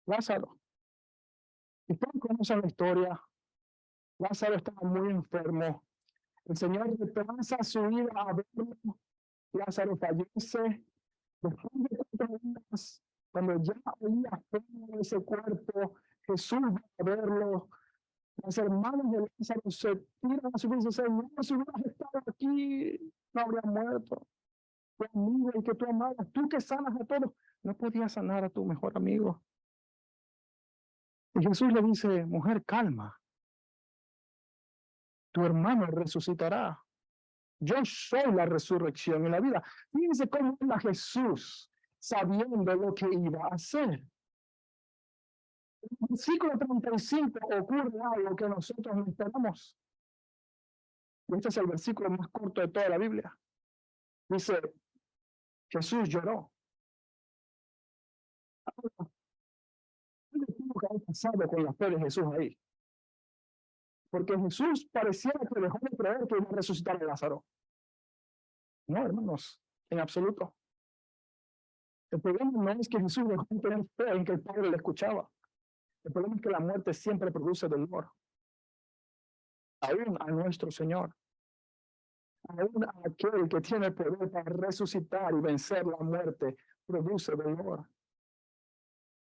Lázaro. Y todos conocen la historia. Lázaro estaba muy enfermo. El Señor retrasa su ida a verlo. Lázaro fallece. Después de 4 días, cuando ya había pena de ese cuerpo, Jesús va a verlo. Las hermanas de Lázaro se tiran a su vez y dicen, Señor, si hubieras estado aquí, no habría muerto. Tu amigo, el que tú amabas, tú que sanas a todos, no podías sanar a tu mejor amigo. Y Jesús le dice, mujer, calma. Tu hermano resucitará. Yo soy la resurrección y la vida. Fíjense cómo anda Jesús sabiendo lo que iba a hacer. En el versículo 35 ocurre algo que nosotros no esperamos. Y este es el versículo más corto de toda la Biblia. Dice, Jesús lloró. Ahora, ¿qué tuvo que haber pasado con la fe de Jesús ahí? Porque Jesús pareciera que dejó de creer que iba a resucitar a Lázaro. No, hermanos, en absoluto. El problema no es que Jesús dejó de tener fe en que el Padre le escuchaba. El problema es que la muerte siempre produce dolor. Aún a nuestro Señor. Aún a aquel que tiene poder para resucitar y vencer la muerte, produce dolor.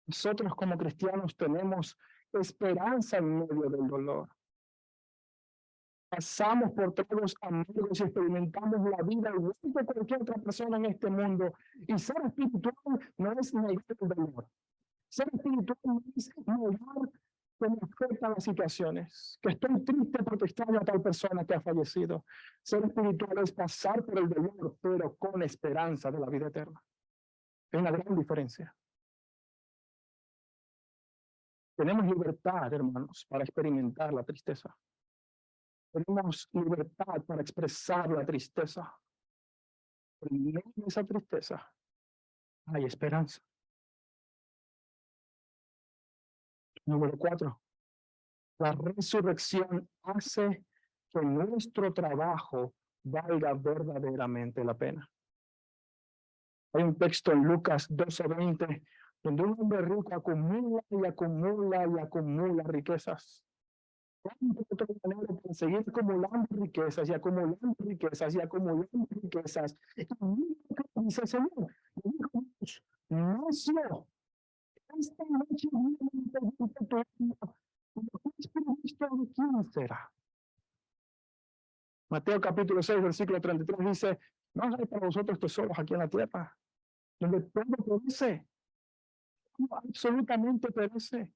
Nosotros como cristianos tenemos esperanza en medio del dolor. Pasamos por tragos amargos y experimentamos la vida igual que cualquier otra persona en este mundo. Y ser espiritual no es negar el dolor. Ser espiritual no es negar que me afectan las situaciones, que estoy triste porque extraño a tal persona que ha fallecido. Ser espiritual es pasar por el dolor, pero con esperanza de la vida eterna. Es una gran diferencia. Tenemos libertad, hermanos, para experimentar la tristeza. Tenemos libertad para expresar la tristeza. Pero en medio de esa tristeza hay esperanza. Número 4. La resurrección hace que nuestro trabajo valga verdaderamente la pena. Hay un texto en Lucas 12:20 donde un hombre rico acumula y acumula y acumula riquezas. Para seguir acumulando riquezas y acumulando riquezas y acumulando riquezas. Y dice el Señor, necio, esta noche viene tu alma, lo que es previsto de quién será. Mateo capítulo 6, versículo 33 dice, no hay para vosotros tesoros aquí en la tierra, donde todo perece, absolutamente perece.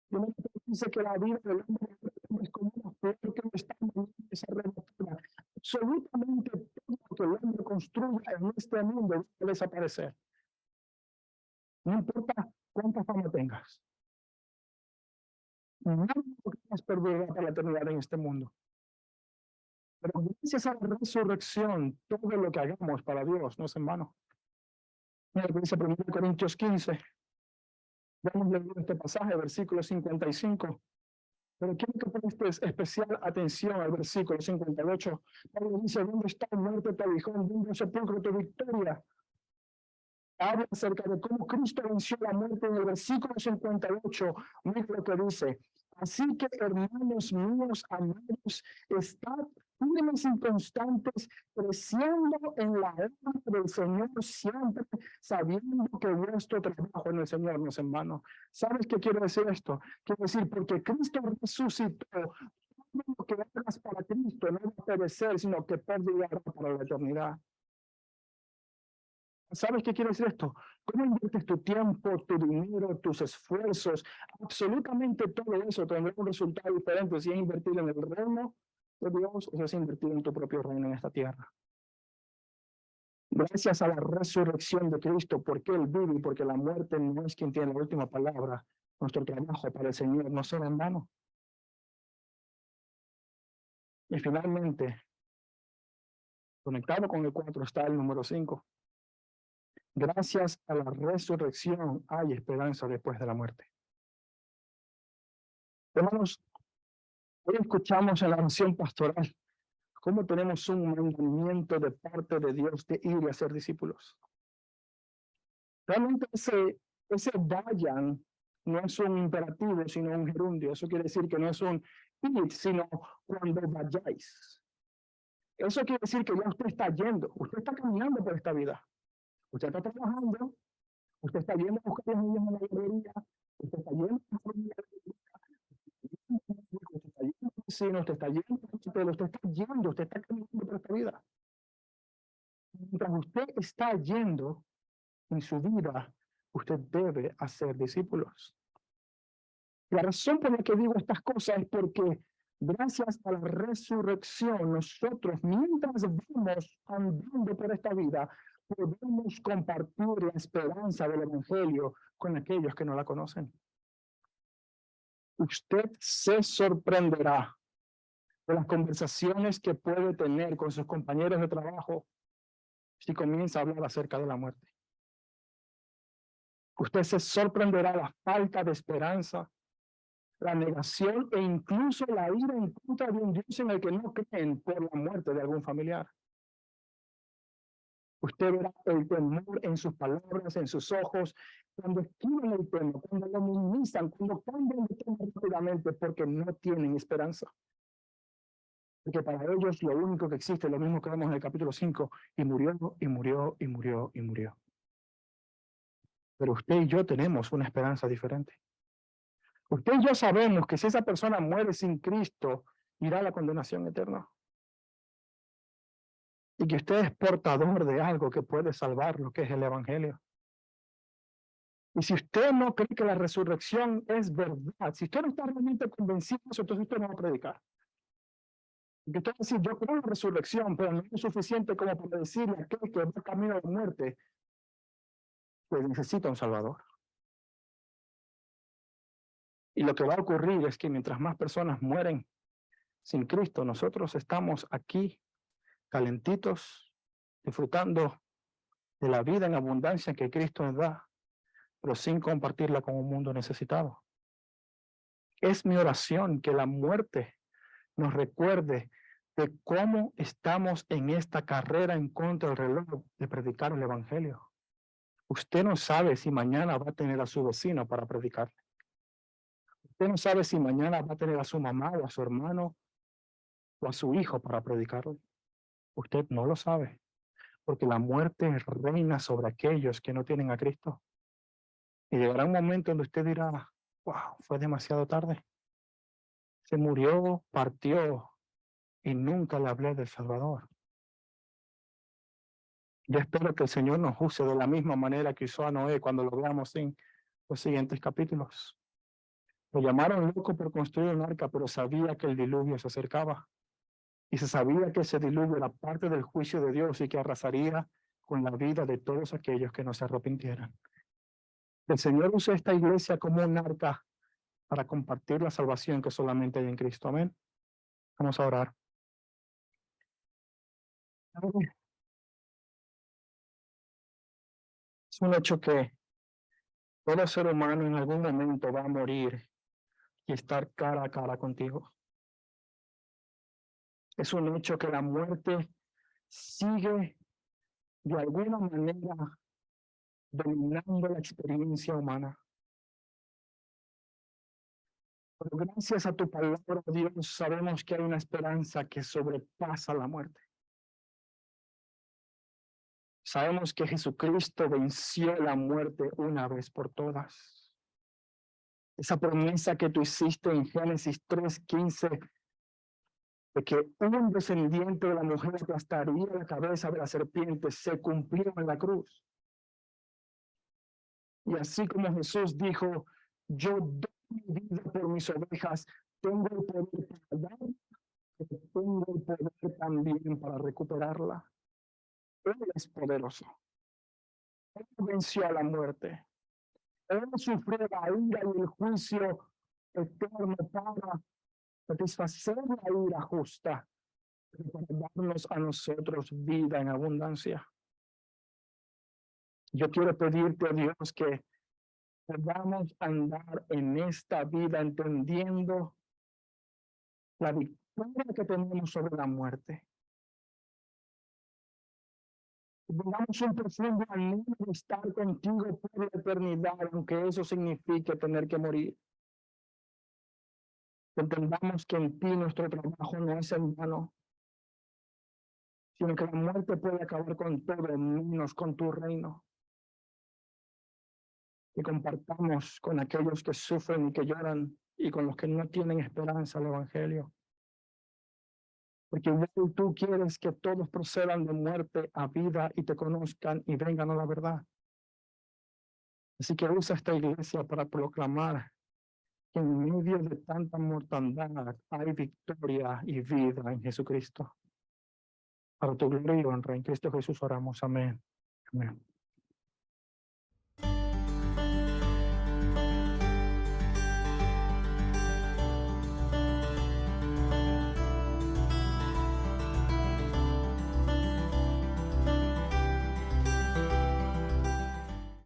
Primero dice que la vida del hombre es como una flor que no está desarrollada. Absolutamente todo lo que el hombre construya en este mundo va a desaparecer. No importa cuánta fama tengas. Nada de lo que has perdido para la eternidad en este mundo. Pero gracias a la resurrección, todo lo que hagamos para Dios no es en vano. Mira lo que dice 1 Corintios 15. Vamos a leer este pasaje, versículo 55. Pero quiero que prestes especial atención al versículo 58. Pablo dice, ¿dónde está la muerte tu aguijón? ¿Dónde sepulcro tu victoria? Habla acerca de cómo Cristo venció la muerte en el versículo 58. Mira lo que dice. Así que, hermanos míos, amados, estad firmes y constantes, creciendo en la obra del Señor siempre, sabiendo que vuestro trabajo en el Señor no es en vano. ¿Sabes qué quiere decir esto? Quiere decir, porque Cristo resucitó, todo lo que hagas para Cristo no va a perecer, sino que perdurar para la eternidad. ¿Sabes qué quiere decir esto? ¿Cómo inviertes tu tiempo, tu dinero, tus esfuerzos? Absolutamente todo eso tendrá un resultado diferente si es invertir en el reino de Dios o si es invertir en tu propio reino en esta tierra. Gracias a la resurrección de Cristo, porque Él vive y porque la muerte no es quien tiene la última palabra, nuestro trabajo para el Señor no será en vano. Y finalmente, conectado con el 4 está el número 5. Gracias a la resurrección hay esperanza después de la muerte. Hermanos, hoy escuchamos en la oración pastoral cómo tenemos un mandamiento de parte de Dios de ir y hacer discípulos. Realmente ese vayan no es un imperativo, sino un gerundio. Eso quiere decir que no es un ir, sino cuando vayáis. Eso quiere decir que ya usted está yendo, usted está caminando por esta vida. Usted está trabajando, usted está yendo a buscar los niños en la librería, usted está yendo a buscar usted está yendo al vecino, usted está yendo al hospital, usted está yendo, usted está caminando por esta vida. Mientras usted está yendo en su vida, usted debe hacer discípulos. La razón por la que digo estas cosas es porque gracias a la resurrección, nosotros, mientras vamos andando por esta vida, podemos compartir la esperanza del Evangelio con aquellos que no la conocen. Usted se sorprenderá de las conversaciones que puede tener con sus compañeros de trabajo si comienza a hablar acerca de la muerte. Usted se sorprenderá de la falta de esperanza, la negación e incluso la ira en contra de un Dios en el que no creen por la muerte de algún familiar. Usted verá el temor en sus palabras, en sus ojos, cuando escriben el tema, cuando lo minimizan, cuando cambian de tema rápidamente porque no tienen esperanza. Porque para ellos lo único que existe es lo mismo que vemos en el capítulo 5, y murió, y murió, y murió, y murió. Pero usted y yo tenemos una esperanza diferente. Usted y yo sabemos que si esa persona muere sin Cristo, irá a la condenación eterna. Y que usted es portador de algo que puede salvarlo, que es el Evangelio. Y si usted no cree que la resurrección es verdad, si usted no está realmente convencido de eso, entonces usted no va a predicar. Porque usted va a decir, yo creo en la resurrección, pero no es suficiente como para decirle a aquel que va camino a la muerte, pues necesita un Salvador. Y lo que va a ocurrir es que mientras más personas mueren sin Cristo, nosotros estamos aquí calentitos, disfrutando de la vida en abundancia que Cristo nos da, pero sin compartirla con un mundo necesitado. Es mi oración que la muerte nos recuerde de cómo estamos en esta carrera en contra del reloj de predicar el Evangelio. Usted no sabe si mañana va a tener a su vecino para predicarle. Usted no sabe si mañana va a tener a su mamá o a su hermano o a su hijo para predicarle. Usted no lo sabe, porque la muerte reina sobre aquellos que no tienen a Cristo. Y llegará un momento donde usted dirá, wow, fue demasiado tarde. Se murió, partió y nunca le hablé del Salvador. Yo espero que el Señor nos use de la misma manera que usó a Noé cuando lo veamos en los siguientes capítulos. Lo llamaron loco por construir un arca, pero sabía que el diluvio se acercaba. Y se sabía que ese diluvio era parte del juicio de Dios y que arrasaría con la vida de todos aquellos que no se arrepintieran. El Señor usa esta iglesia como un arca para compartir la salvación que solamente hay en Cristo. Amén. Vamos a orar. Es un hecho que todo ser humano en algún momento va a morir y estar cara a cara contigo. Es un hecho que la muerte sigue de alguna manera dominando la experiencia humana. Pero gracias a tu palabra, Dios, sabemos que hay una esperanza que sobrepasa la muerte. Sabemos que Jesucristo venció la muerte una vez por todas. Esa promesa que tú hiciste en Génesis 3:15, de que un descendiente de la mujer aplastaría la cabeza de la serpiente, se cumplió en la cruz. Y así como Jesús dijo, yo doy mi vida por mis ovejas, tengo el poder para dar, pero tengo el poder también para recuperarla. Él es poderoso. Él venció a la muerte. Él sufrió la ira y el juicio eterno para satisfacer la ira justa, para darnos a nosotros vida en abundancia. Yo quiero pedirte, Dios, que podamos andar en esta vida entendiendo la victoria que tenemos sobre la muerte. Tengamos un profundo anhelo de estar contigo por la eternidad, aunque eso signifique tener que morir. Entendamos que en ti nuestro trabajo no es en vano, sino que la muerte puede acabar con todo, menos con tu reino. Que compartamos con aquellos que sufren y que lloran y con los que no tienen esperanza el Evangelio. Porque tú quieres que todos procedan de muerte a vida y te conozcan y vengan a la verdad. Así que usa esta iglesia para proclamar que en medio de tanta mortandad hay victoria y vida en Jesucristo. Para tu gloria y honra, en Cristo Jesús oramos. Amén. Amén.